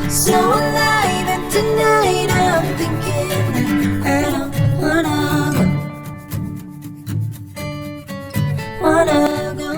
So alive, and tonight I'm thinking I don't wanna go.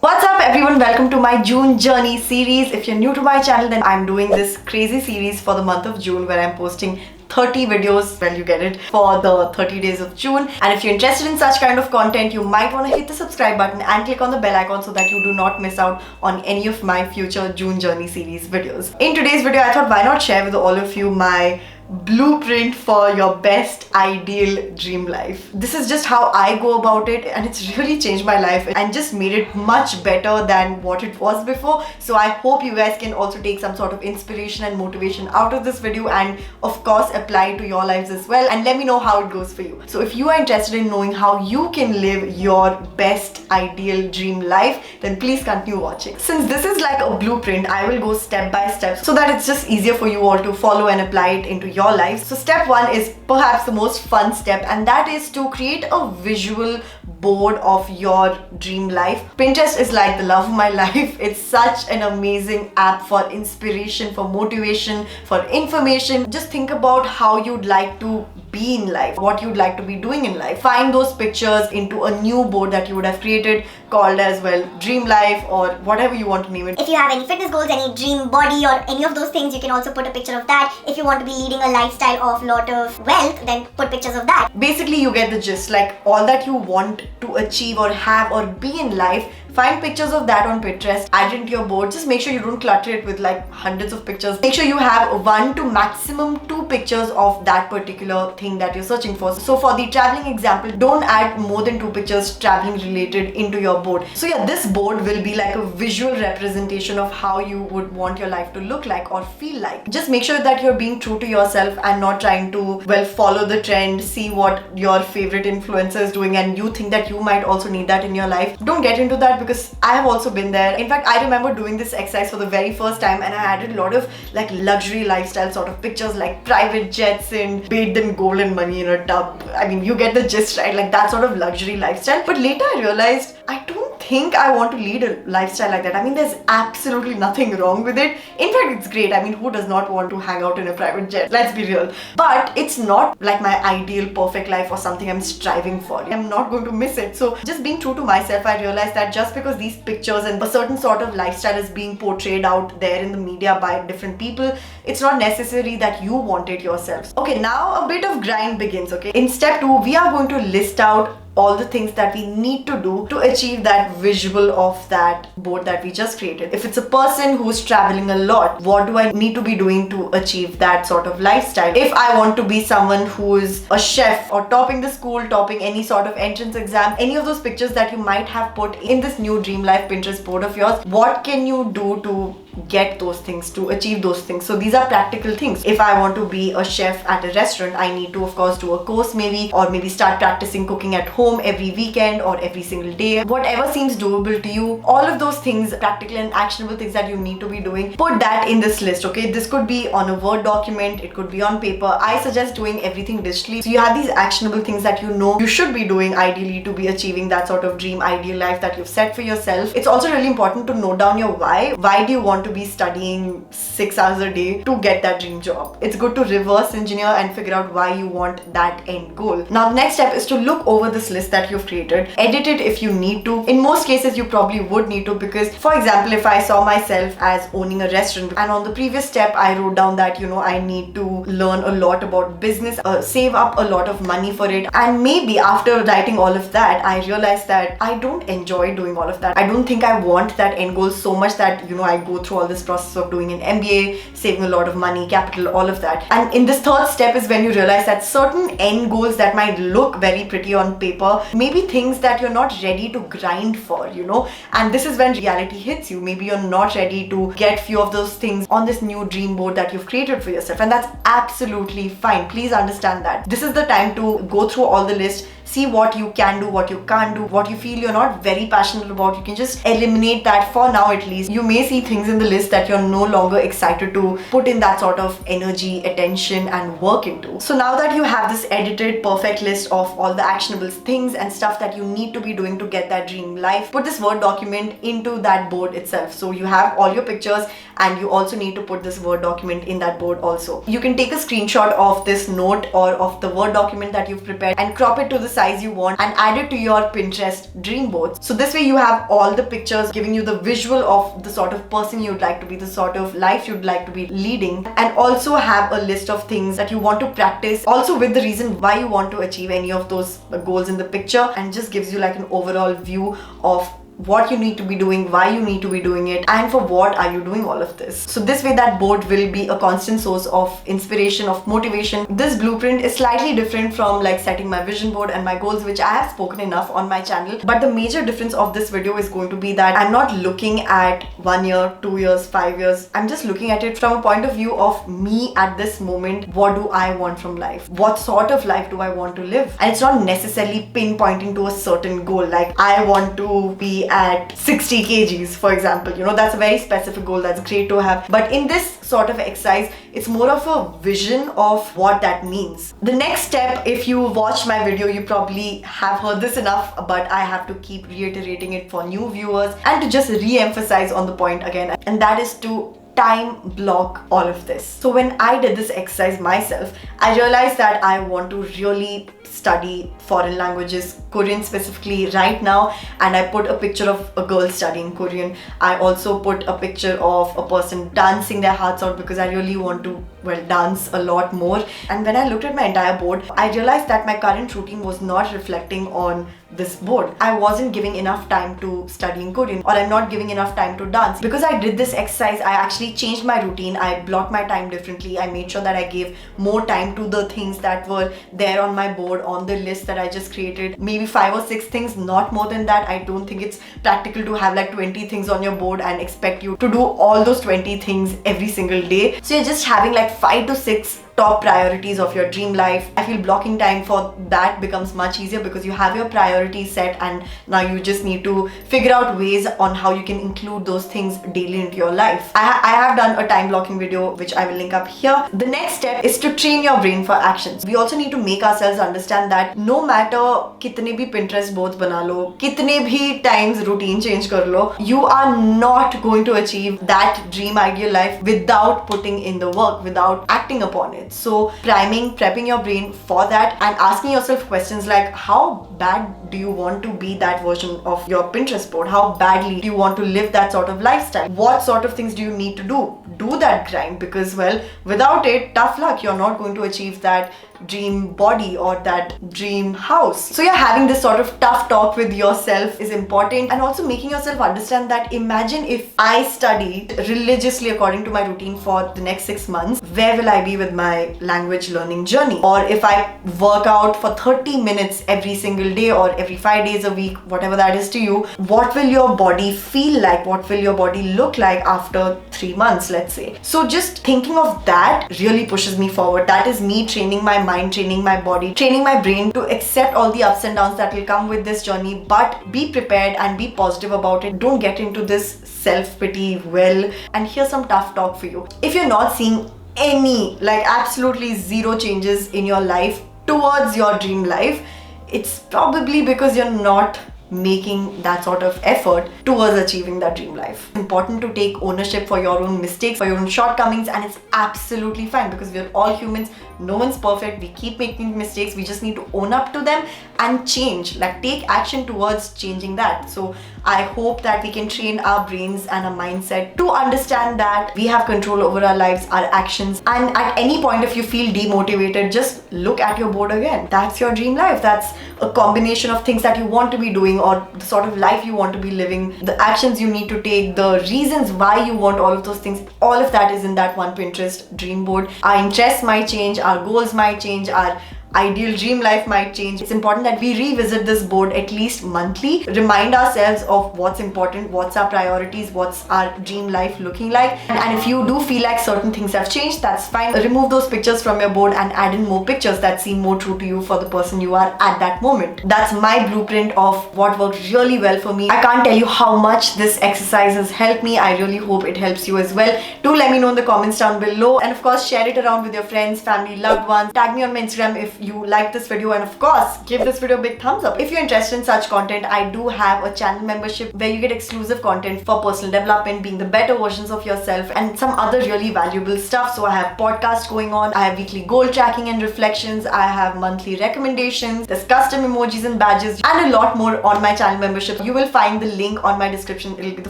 What's up everyone, welcome to my June journey series. If you're new to my channel, then I'm doing this crazy series for the month of June where I'm posting 30 videos, well you get it, for the 30 days of June. And if you're interested in such kind of content, you might want to hit the subscribe button and click on the bell icon so that you do not miss out on any of my future June journey series videos. In today's video, I thought why not share with all of you my blueprint for your best ideal dream life. This is just how I go about it, and it's really changed my life and just made it much better than what it was before. So I hope you guys can also take some sort of inspiration and motivation out of this video, and of course apply it to your lives as well, and let me know how it goes for you. So if you are interested in knowing how you can live your best ideal dream life, then please continue watching. Since this is like a blueprint, I will go step by step so that it's just easier for you all to follow and apply it into your life. So step one is perhaps the most fun step, and that is to create a visual board of your dream life. Pinterest is like the love of my life. It's such an amazing app for inspiration, for motivation, for information. Just think about how you'd like to be in life, what you'd like to be doing in life. Find those pictures into a new board that you would have created, called as well Dream Life or whatever you want to name it. If you have any fitness goals, any dream body or any of those things, you can also put a picture of that. If you want to be leading a lifestyle of lot of wealth, then put pictures of that. Basically, you get the gist. Like all that you want to achieve or have or be in life, find pictures of that on Pinterest, add it into your board. Just make sure you don't clutter it with like hundreds of pictures. Make sure you have 1 to maximum 2 pictures of that particular thing that you're searching for. So for the traveling example, don't add more than 2 pictures traveling related into your board. So yeah, this board will be like a visual representation of how you would want your life to look like or feel like. Just make sure that you're being true to yourself and not trying to, well, follow the trend, see what your favorite influencer is doing and you think that you might also need that in your life. Don't get into that, because I have also been there. In fact, I remember doing this exercise for the very first time, and I added a lot of like luxury lifestyle sort of pictures, like private jets and bathed in gold and money in a tub. I mean, you get the gist, right? Like that sort of luxury lifestyle. But later I realized I don't think I want to lead a lifestyle like that. I mean, there's absolutely nothing wrong with it. In fact, it's great. I mean, who does not want to hang out in a private jet? Let's be real. But it's not like my ideal perfect life or something I'm striving for. I'm not going to miss it. So just being true to myself, I realized that just because these pictures and a certain sort of lifestyle is being portrayed out there in the media by different people, it's not necessary that you want it yourself. Okay, now a bit of grind begins, okay? In step 2, we are going to list out all the things that we need to do to achieve that visual of that board that we just created. If it's a person who's traveling a lot, what do I need to be doing to achieve that sort of lifestyle? If I want to be someone who is a chef or topping the school, topping any sort of entrance exam, any of those pictures that you might have put in this new Dream Life Pinterest board of yours, what can you do to get those things, to achieve those things? So these are practical things. If I want to be a chef at a restaurant, I need to of course do a course maybe, or maybe start practicing cooking at home every weekend or every single day. Whatever seems doable to you, all of those things, practical and actionable things that you need to be doing, put that in this list, okay? This could be on a Word document, it could be on paper. I suggest doing everything digitally. So you have these actionable things that you know you should be doing ideally to be achieving that sort of dream ideal life that you've set for yourself. It's also really important to note down your why. Why do you want to be studying 6 hours a day to get that dream job? It's good to reverse engineer and figure out why you want that end goal. Now the next step is to look over this list that you've created, edit it if you need to. In most cases you probably would need to, because for example, if I saw myself as owning a restaurant and on the previous step I wrote down that, you know, I need to learn a lot about business, save up a lot of money for it, and maybe after writing all of that I realized that I don't enjoy doing all of that. I don't think I want that end goal so much that, you know, I go through all this process of doing an MBA, saving a lot of money, capital, all of that. And in this third step is when you realize that certain end goals that might look very pretty on paper, maybe things that you're not ready to grind for, you know, and this is when reality hits you. Maybe you're not ready to get few of those things on this new dream board that you've created for yourself, and that's absolutely fine. Please understand that. This is the time to go through all the list, see what you can do, what you can't do, what you feel you're not very passionate about. You can just eliminate that for now at least. You may see things in the list that you're no longer excited to put in that sort of energy, attention and work into. So now that you have this edited perfect list of all the actionable things and stuff that you need to be doing to get that dream life, put this Word document into that board itself. So you have all your pictures and you also need to put this Word document in that board also. You can take a screenshot of this note or of the Word document that you've prepared and crop it to the size you want and add it to your Pinterest dream board. So this way you have all the pictures giving you the visual of the sort of person you'd like to be, the sort of life you'd like to be leading, and also have a list of things that you want to practice, also with the reason why you want to achieve any of those goals in the picture, and just gives you like an overall view of what you need to be doing, why you need to be doing it, and for what are you doing all of this. So this way that board will be a constant source of inspiration, of motivation. This blueprint is slightly different from like setting my vision board and my goals, which I have spoken enough on my channel. But the major difference of this video is going to be that I'm not looking at 1 year, 2 years, 5 years. I'm just looking at it from a point of view of me at this moment. What do I want from life? What sort of life do I want to live? And it's not necessarily pinpointing to a certain goal, like I want to be at 60 kgs, for example. You know, that's a very specific goal. That's great to have. But in this sort of exercise, it's more of a vision of what that means. The next step, if you watched my video, you probably have heard this enough, but I have to keep reiterating it for new viewers and to just re-emphasize on the point again, and that is to time block all of this. So when I did this exercise myself, I realized that I want to really study foreign languages, Korean specifically right now, and I put a picture of a girl studying Korean. I also put a picture of a person dancing their hearts out because I really want to, well, dance a lot more. And when I looked at my entire board, I realized that my current routine was not reflecting on this board. I wasn't giving enough time to studying Korean, or I'm not giving enough time to dance. Because I did this exercise, I actually changed my routine. I blocked my time differently. I made sure that I gave more time to the things that were there on my board, on the list that I just created. Maybe 5 or 6 things, not more than that. I don't think it's practical to have like 20 things on your board and expect you to do all those 20 things every single day. So you're just having like 5 to 6 top priorities of your dream life. I feel blocking time for that becomes much easier because you have your priorities set, and now you just need to figure out ways on how you can include those things daily into your life. I have done a time blocking video which I will link up here. The next step is to train your brain for actions. We also need to make ourselves understand that no matter kitne bhi Pinterest boards bana lo, kitne bhi times routine change kar lo, you are not going to achieve that dream ideal life without putting in the work, without acting upon it. So prepping your brain for that and asking yourself questions like, how bad do you want to be that version of your Pinterest board? How badly do you want to live that sort of lifestyle? What sort of things do you need to do that grind? Because, well, without it, tough luck, you're not going to achieve that dream body or that dream house. So yeah, having this sort of tough talk with yourself is important, and also making yourself understand that imagine if I studied religiously according to my routine for the next 6 months, where will I be with my language learning journey? Or if I work out for 30 minutes every single day or every 5 days a week, whatever that is to you, what will your body feel like? What will your body look like after 3 months, let's say? So just thinking of that really pushes me forward. That is me training my mind, training my body, training my brain to accept all the ups and downs that will come with this journey, but be prepared and be positive about it. Don't get into this self-pity well. And here's some tough talk for you. If you're not seeing any, like absolutely zero changes in your life towards your dream life, it's probably because you're not making that sort of effort towards achieving that dream life. It's important to take ownership for your own mistakes, for your own shortcomings, and it's absolutely fine because we're all humans. No one's perfect. We keep making mistakes. We just need to own up to them and change, like take action towards changing that. So I hope that we can train our brains and our mindset to understand that we have control over our lives, our actions, and at any point if you feel demotivated, just look at your board again. That's your dream life. That's a combination of things that you want to be doing or the sort of life you want to be living, the actions you need to take, the reasons why you want all of those things. All of that is in that one Pinterest dream board. Our interests might change, our goals might change, our ideal dream life might change. It's important that we revisit this board at least monthly, remind ourselves of what's important, what's our priorities, what's our dream life looking like. And if you do feel like certain things have changed, that's fine. Remove those pictures from your board and add in more pictures that seem more true to you for the person you are at that moment. That's my blueprint of what worked really well for me. I can't tell you how much this exercise has helped me. I really hope it helps you as well. Do let me know in the comments down below, and of course share it around with your friends, family, loved ones. Tag me on my Instagram if you like this video, and of course give this video a big thumbs up. If you're interested in such content, I do have a channel membership where you get exclusive content for personal development, being the better versions of yourself, and some other really valuable stuff. So I have podcasts going on, I have weekly goal tracking and reflections, I have monthly recommendations, there's custom emojis and badges, and a lot more on my channel membership. You will find the link on my description. It'll be the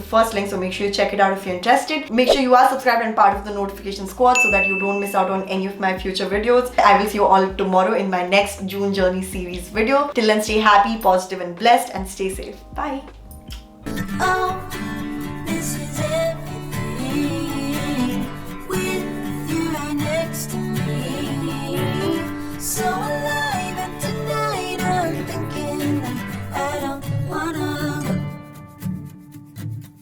first link, so make sure you check it out if you're interested. Make sure you are subscribed and part of the notification squad so that you don't miss out on any of my future videos. I will see you all tomorrow in my next June Journey series video. Till then, stay happy, positive and blessed, and stay safe. Bye. Oh,